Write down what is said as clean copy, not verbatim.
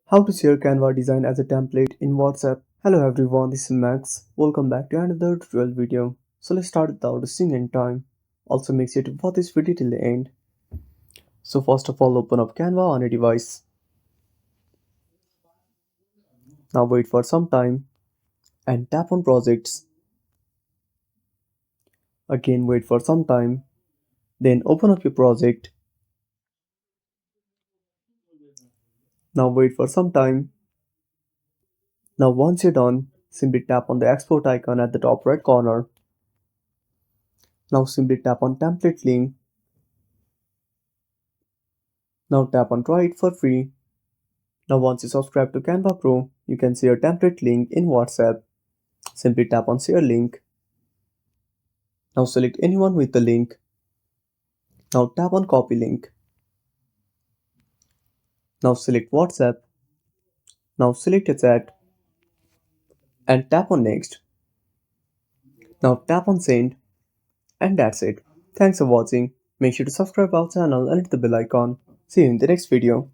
How to share Canva design as a template in WhatsApp. Hello everyone, this is Max. Welcome back to another tutorial video. So let's start without wasting any time. Also make sure to watch this video till the end. So first of all, open up Canva on a device. Now wait for some time and tap on projects. Again wait for some time. Then open up your project. Now wait for some time. Now once you're done, simply tap on the export icon at the top right corner. Now simply tap on template link. Now tap on try it for free. Now once you subscribe to Canva Pro, you can see your template link in WhatsApp. Simply tap on share link. Now select anyone with the link. Now tap on copy link. Now select WhatsApp. Now select a chat and tap on next. Now tap on send and that's it. Thanks for watching. Make sure to subscribe our channel and hit the bell icon. See you in the next video.